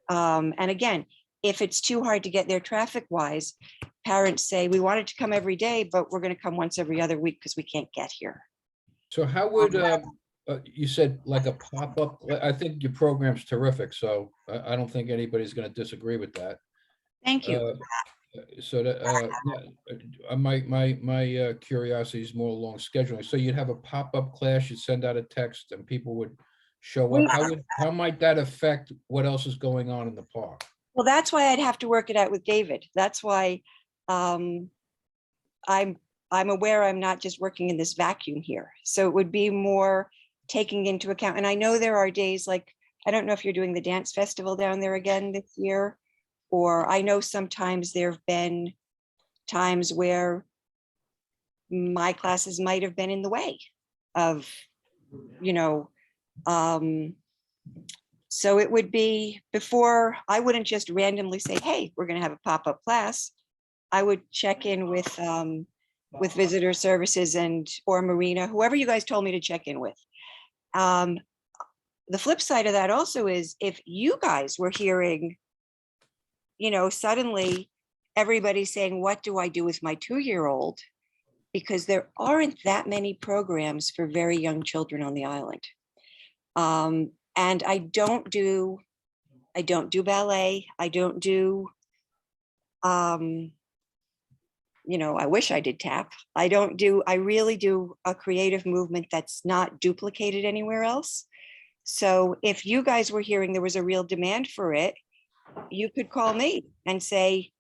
Speaker 10: and again, if it's too hard to get there traffic wise, parents say, we wanted to come every day, but we're going to come once every other week because we can't get here.
Speaker 1: So how would, you said like a pop-up, I think your program's terrific, so I don't think anybody's going to disagree with that.
Speaker 10: Thank you.
Speaker 1: So that, my curiosity is more along scheduling. So you'd have a pop-up class, you'd send out a text and people would show up. How might that affect what else is going on in the park?
Speaker 10: Well, that's why I'd have to work it out with David. That's why I'm aware I'm not just working in this vacuum here. So it would be more taking into account. And I know there are days like, I don't know if you're doing the dance festival down there again this year, or I know sometimes there have been times where my classes might have been in the way of, so it would be before, I wouldn't just randomly say, hey, we're going to have a pop-up class. I would check in with visitor services or Marina, whoever you guys told me to check in with. The flip side of that also is if you guys were hearing, suddenly everybody's saying, what do I do with my 2-year-old? Because there aren't that many programs for very young children on the island. And I don't do ballet. I don't do, you know, I wish I did tap. I really do a creative movement that's not duplicated anywhere else. So if you guys were hearing there was a real demand for it, you could call me and say,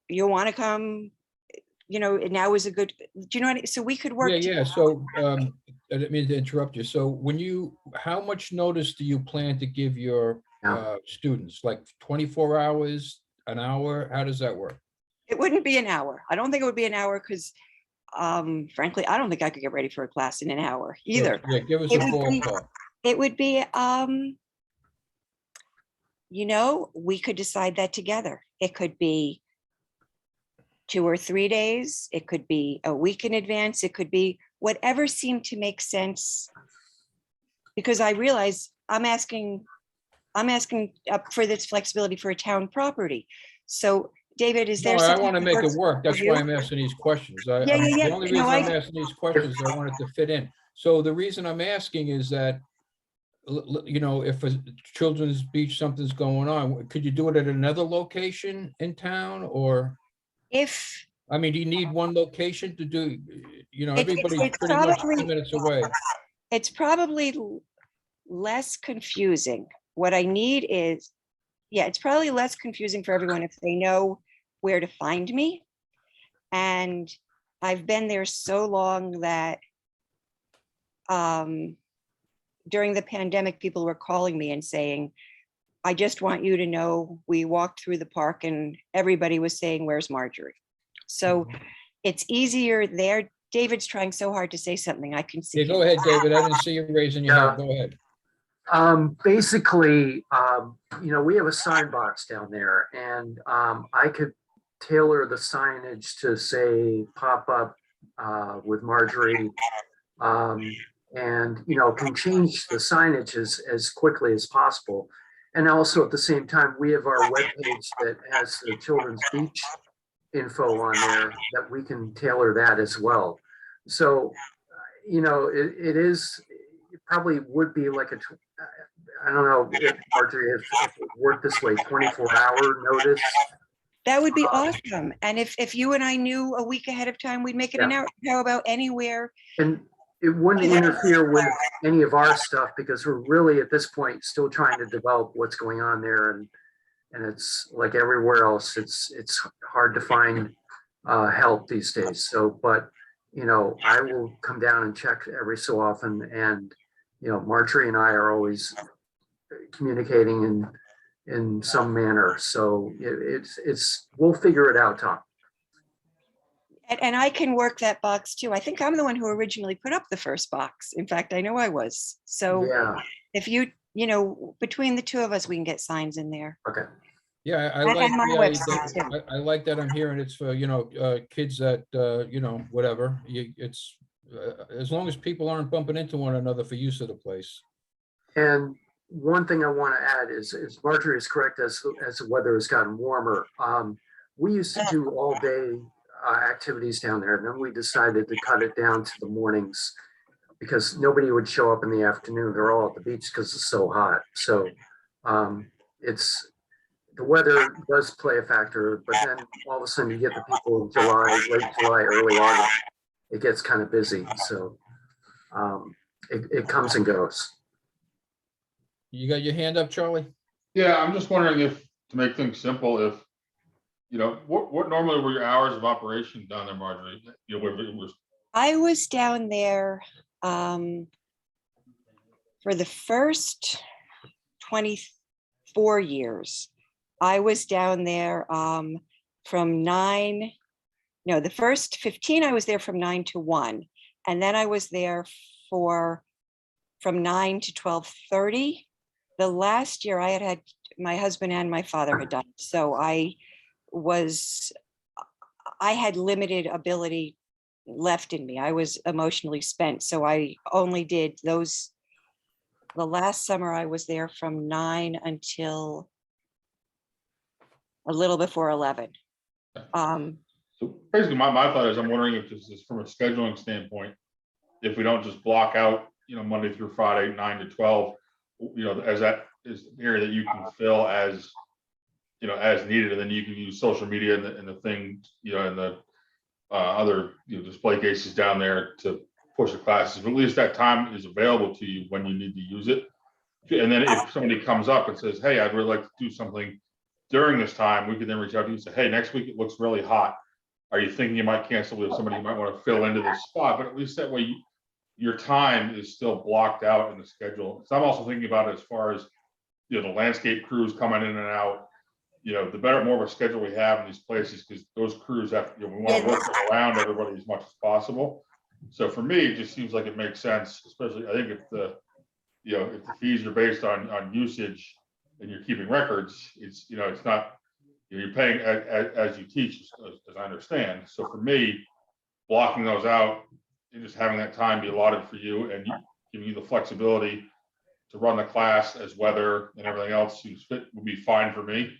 Speaker 10: you want to come, you know, now is a good, do you know what, so we could work.
Speaker 1: Yeah. So, I didn't mean to interrupt you. So how much notice do you plan to give your students? Like 24 hours, an hour? How does that work?
Speaker 10: It wouldn't be an hour. I don't think it would be an hour because frankly, I don't think I could get ready for a class in an hour either.
Speaker 1: Yeah, give us a ballpark.
Speaker 10: It would be, you know, we could decide that together. It could be 2 or 3 days. It could be a week in advance. It could be whatever seemed to make sense. Because I realize I'm asking for this flexibility for a town property. So David, is there?
Speaker 1: No, I
Speaker 10: something
Speaker 1: want to
Speaker 10: that
Speaker 1: make it
Speaker 10: works
Speaker 1: work. That's
Speaker 10: for you?
Speaker 1: why I'm asking these questions.
Speaker 10: Yeah.
Speaker 1: The only
Speaker 10: No,
Speaker 1: reason I'm asking these questions is I want it to fit in. So the reason I'm asking is that, you know, if a children's beach, something's going on, could you do it at another location in town or? I mean, do you need one location to do, you know, everybody's
Speaker 10: it's
Speaker 1: pretty much
Speaker 10: probably-
Speaker 1: 2 minutes away.
Speaker 10: It's probably less confusing. What I need is, yeah, it's probably less confusing for everyone if they know where to find me. And I've been there so long that during the pandemic, people were calling me and saying, I just want you to know, we walked through the park and everybody was saying, where's Marjorie? So it's easier there. David's trying so hard to say something. I can see.
Speaker 1: Yeah, go ahead, David. I didn't see you raising your hand. Go ahead.
Speaker 4: Basically, you know, we have a sign box down there and I could tailor the signage to say pop up with Marjorie, and, you know, can change the signage as quickly as possible. And also at the same time, we have our webpage that has the children's beach info on there that we can tailor that as well. So, you know, it probably would be like I don't know if Marjorie, if it worked this way, 24-hour notice.
Speaker 10: That would be awesome. And if you and I knew a week ahead of time, we'd make it an hour. How about anywhere?
Speaker 4: And it wouldn't interfere with any of our stuff because we're really at this point still trying to develop what's going on there. And it's like everywhere else, it's hard to find help these days. So, but, you know, I will come down and check every so often. And, you know, Marjorie and I are always communicating in some manner. So we'll figure it out, Tom.
Speaker 10: And I can work that box too. I think I'm the one who originally put up the first box. In fact, I know I was. So if you know, between the two of us, we can get signs in there.
Speaker 4: Okay.
Speaker 1: Yeah, I
Speaker 10: And
Speaker 1: like
Speaker 10: my
Speaker 1: the
Speaker 10: website,
Speaker 1: idea.
Speaker 10: too.
Speaker 1: I like that I'm hearing it's for, you know, kids that, you know, whatever. It's as long as people aren't bumping into one another for use of the place.
Speaker 4: And one thing I want to add is Marjorie is correct as the weather has gotten warmer. We used to do all day activities down there, and then we decided to cut it down to the mornings because nobody would show up in the afternoon. They're all at the beach because it's so hot. So the weather does play a factor, but then all of a sudden you get the people in July, late July, early August, it gets kind of busy. So it comes and goes.
Speaker 1: You got your hand up, Charlie?
Speaker 6: Yeah, I'm just wondering if, to make things simple, if, you know, what normally were your hours of operation down there, Marjorie? You know, where it was.
Speaker 10: I was down there for the first 24 years. I was down there from 9, no, the first 15, I was there from 9 to 1. And then I was there from 9 to 12:30. The last year I had my husband and my father had died. So I had limited ability left in me. I was emotionally spent. So I only did those. The last summer I was there from 9 until a little before 11.
Speaker 6: So basically my thought is I'm wondering if this is from a scheduling standpoint, if we don't just block out, Monday through Friday, 9 to 12, as that is an area that you can fill as needed, and then you can use social media and the thing, and the other display cases down there to push the classes. But at least that time is available to you when you need to use it. And then if somebody comes up and says, "Hey, I'd really like to do something during this time," we could then reach out to you and say, "Hey, next week it looks really hot. Are you thinking you might cancel with somebody you might want to fill into this spot?" But at least that way your time is still blocked out in the schedule. So I'm also thinking about it as far as the landscape crews coming in and out. The better, more of a schedule we have in these places, because those crews have, we want to work around everybody as much as possible. So for me, it just seems like it makes sense, especially I think if the fees are based on usage and you're keeping records, it's not, you're paying as you teach, as I understand. So for me, blocking those out and just having that time be allotted for you and giving you the flexibility to run the class as weather and everything else seems fit would be fine for me.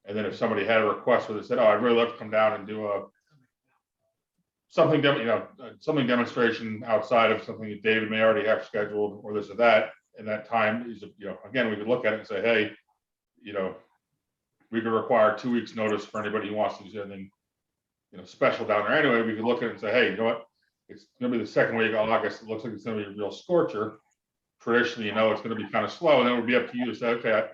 Speaker 6: And then if somebody had a request where they said, "Oh, I'd really love to come down and do something demonstration outside of something that David may already have scheduled or this or that," and that time is, again, we could look at it and say, "Hey, we could require 2 weeks notice for anybody who wants to do anything, special down there." Anyway, we could look at it and say, "Hey, you know what? It's going to be the second week of August. It looks like it's going to be a real scorcher. Traditionally, it's going to be kind of slow." And then it would be up to you to say, "Okay,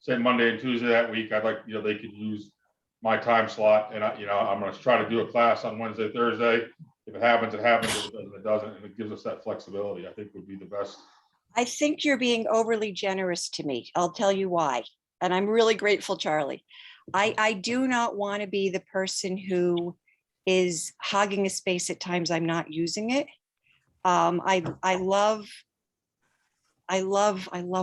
Speaker 6: say Monday and Tuesday that week, I'd like, they could use my time slot. And I'm going to try to do a class on Wednesday, Thursday. If it happens, it happens. If it doesn't, it doesn't." And it gives us that flexibility, I think would be the best.
Speaker 10: I think you're being overly generous to me. I'll tell you why. And I'm really grateful, Charlie. I do not want to be the person who is hogging a space at times I'm not using it. I love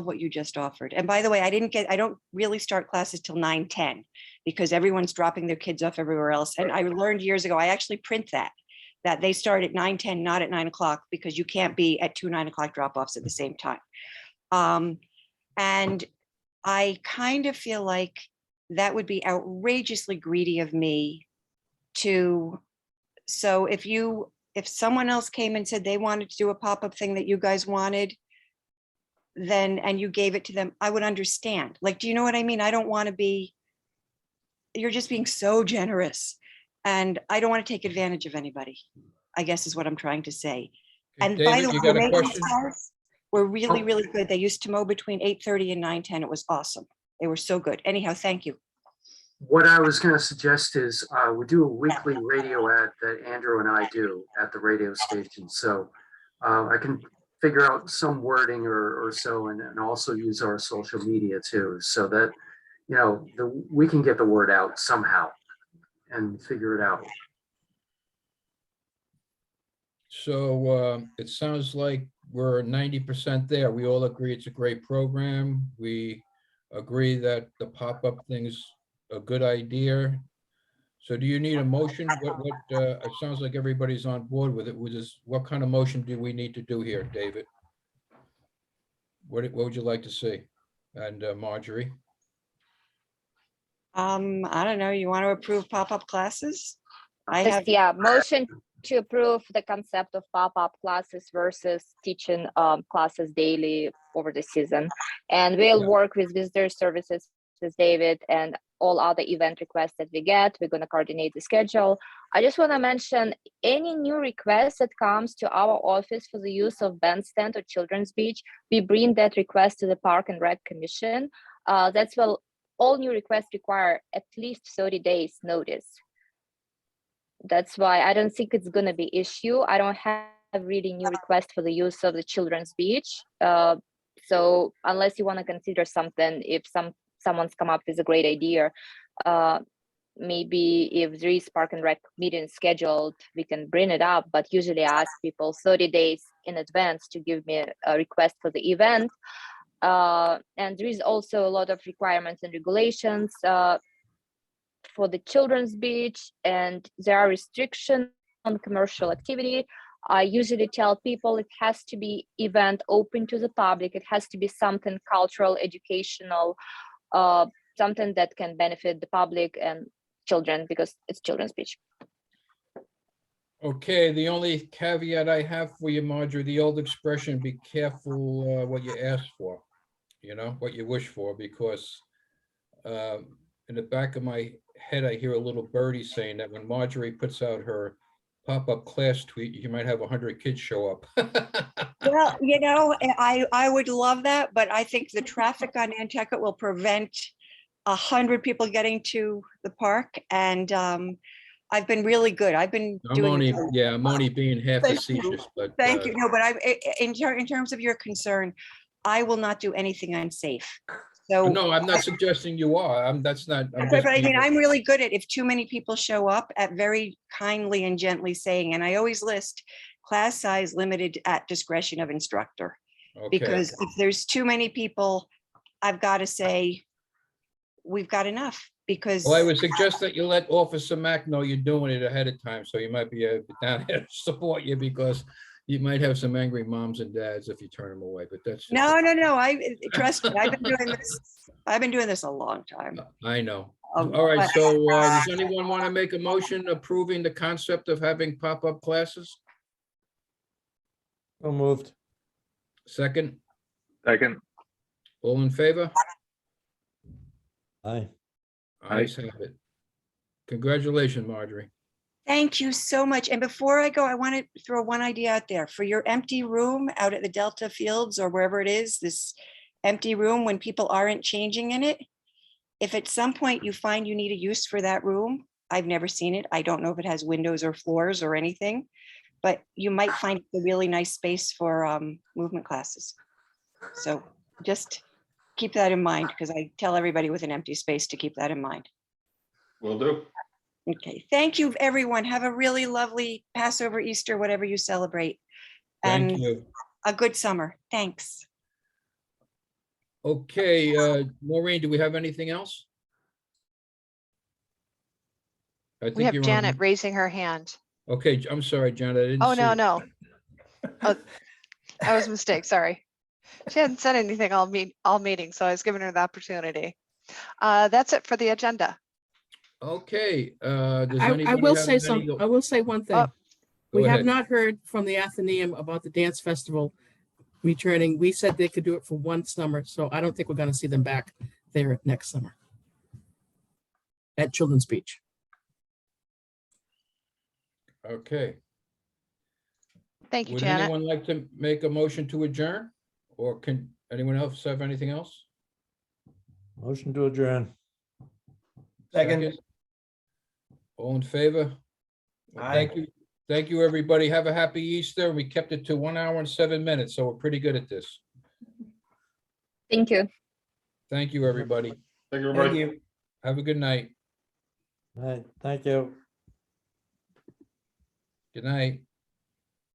Speaker 10: what you just offered. And by the way, I don't really start classes till 9:10 because everyone's dropping their kids off everywhere else. And I learned years ago, I actually print that they start at 9:10, not at 9 o'clock, because you can't be at 2 9 o'clock drop-offs at the same time. And I kind of feel like that would be outrageously greedy of me so if someone else came and said they wanted to do a pop-up thing that you guys wanted, and you gave it to them, I would understand. Like, do you know what I mean? I don't want to be, you're just being so generous, and I don't want to take advantage of anybody, I guess is what I'm trying to say. And by
Speaker 1: David,
Speaker 10: the way,
Speaker 1: you got
Speaker 10: the
Speaker 1: a
Speaker 10: maintenance
Speaker 1: question?
Speaker 10: guys were really, really good. They used to mow between 8:30 and 9:10. It was awesome. They were so good. Anyhow, thank you.
Speaker 4: What I was going to suggest is we do a weekly radio ad that Andrew and I do at the radio station. So I can figure out some wording or so, and also use our social media too, so that, we can get the word out somehow and figure it out.
Speaker 1: So it sounds like we're 90% there. We all agree it's a great program. We agree that the pop-up thing's a good idea. So do you need a motion? It sounds like everybody's on board with it. What kind of motion do we need to do here, David? What would you like to see? And Marjorie?
Speaker 10: I don't know. You want to approve pop-up classes?
Speaker 9: Motion to approve the concept of pop-up classes versus teaching classes daily over the season. And we'll work with visitor services with David and all other event requests that we get. We're going to coordinate the schedule. I just want to mention any new request that comes to our office for the use of bandstand or children's beach, we bring that request to the Park and Rec Commission. That's why all new requests require at least 30 days notice. That's why I don't think it's going to be issue. I don't have really new requests for the use of the children's beach. So unless you want to consider something, if someone's come up with a great idea, maybe if there is Park and Rec meeting scheduled, we can bring it up. But usually I ask people 30 days in advance to give me a request for the event. And there is also a lot of requirements and regulations for the children's beach, and there are restrictions on commercial activity. I usually tell people it has to be event open to the public. It has to be something cultural, educational, something that can benefit the public and children, because it's children's beach.
Speaker 1: Okay, the only caveat I have for you, Marjorie, the old expression, be careful what you ask for, you know, what you wish for, because in the back of my head, I hear a little birdie saying that when Marjorie puts out her pop-up class tweet, you might have 100 kids show up.
Speaker 10: Well, you know, I would love that, but I think the traffic on Nantucket will prevent 100 people getting to the park. And I've been really good. I've been
Speaker 1: I'm only,
Speaker 10: doing.
Speaker 1: yeah, I'm only being half
Speaker 10: Thank you.
Speaker 1: facetious, but
Speaker 10: Thank you. No, but in terms of your concern, I will not do anything unsafe. So.
Speaker 1: no, I'm not suggesting you are. That's not. I'm
Speaker 10: But
Speaker 1: just
Speaker 10: I mean,
Speaker 1: being-
Speaker 10: I'm really good at if too many people show up at very kindly and gently saying, and I always list class size limited at discretion of instructor.
Speaker 1: okay.
Speaker 10: Because if there's too many people, I've got to say, we've got enough because.
Speaker 1: Well, I would suggest that you let Officer Mack know you're doing it ahead of time, so you might be down here to support you, because you might have some angry moms and dads if you turn them away, but that's. just-
Speaker 10: No, trust me, I've been doing this a long time.
Speaker 1: I know.
Speaker 10: Um,
Speaker 1: All right,
Speaker 10: but-
Speaker 1: so does anyone want to make a motion approving the concept of having pop-up classes?
Speaker 5: So moved.
Speaker 1: Second,
Speaker 6: Second.
Speaker 1: all in favor?
Speaker 5: Aye.
Speaker 1: Ayes have it. Congratulations, Marjorie.
Speaker 10: Thank you so much. And before I go, I want to throw one idea out there for your empty room out at the Delta Fields or wherever it is, this empty room when people aren't changing in it. If at some point you find you need a use for that room, I've never seen it. I don't know if it has windows or floors or anything, but you might find a really nice space for movement classes. So just keep that in mind, because I tell everybody with an empty space to keep that in mind.
Speaker 6: Will do.
Speaker 10: Okay, thank you, everyone. Have a really lovely Passover, Easter, whatever you celebrate.
Speaker 1: Thank
Speaker 10: And
Speaker 1: you.
Speaker 10: a good summer. Thanks.
Speaker 1: Okay, Maureen, do we have anything else? I
Speaker 7: We
Speaker 1: think
Speaker 7: have
Speaker 1: you're on
Speaker 7: Janet
Speaker 1: mute.
Speaker 7: raising her hand.
Speaker 1: Okay, I'm sorry, Janet, I didn't
Speaker 7: Oh,
Speaker 1: see
Speaker 7: no,
Speaker 1: it.
Speaker 7: no. Oh, that was a mistake, sorry. She hadn't said anything all meeting, so I was giving her the opportunity. That's it for the agenda.
Speaker 1: Okay, does
Speaker 12: I
Speaker 1: anybody
Speaker 12: will
Speaker 1: have
Speaker 12: say
Speaker 1: any?
Speaker 12: some, I will say one thing.
Speaker 7: Oh,
Speaker 12: We
Speaker 1: Go
Speaker 12: have
Speaker 1: ahead.
Speaker 12: not heard from the Athenaeum about the dance festival returning. We said they could do it for one summer, so I don't think we're gonna see them back there next summer at Children's Beach.
Speaker 1: Okay.
Speaker 7: thank you,
Speaker 1: Would
Speaker 7: Janet.
Speaker 1: anyone like to make a motion to adjourn? Or can anyone else have anything else?
Speaker 5: Motion to adjourn.
Speaker 8: Second.
Speaker 1: All in favor? Well,
Speaker 8: Aye.
Speaker 1: thank you. Thank you, everybody. Have a happy Easter. We kept it to 1 hour and 7 minutes, so we're pretty good at this.
Speaker 9: Thank you.
Speaker 1: Thank you, everybody.
Speaker 6: Thank you,
Speaker 8: Thank
Speaker 6: everybody.
Speaker 8: you.
Speaker 1: Have a good night.
Speaker 5: All right, thank you.
Speaker 1: Good night.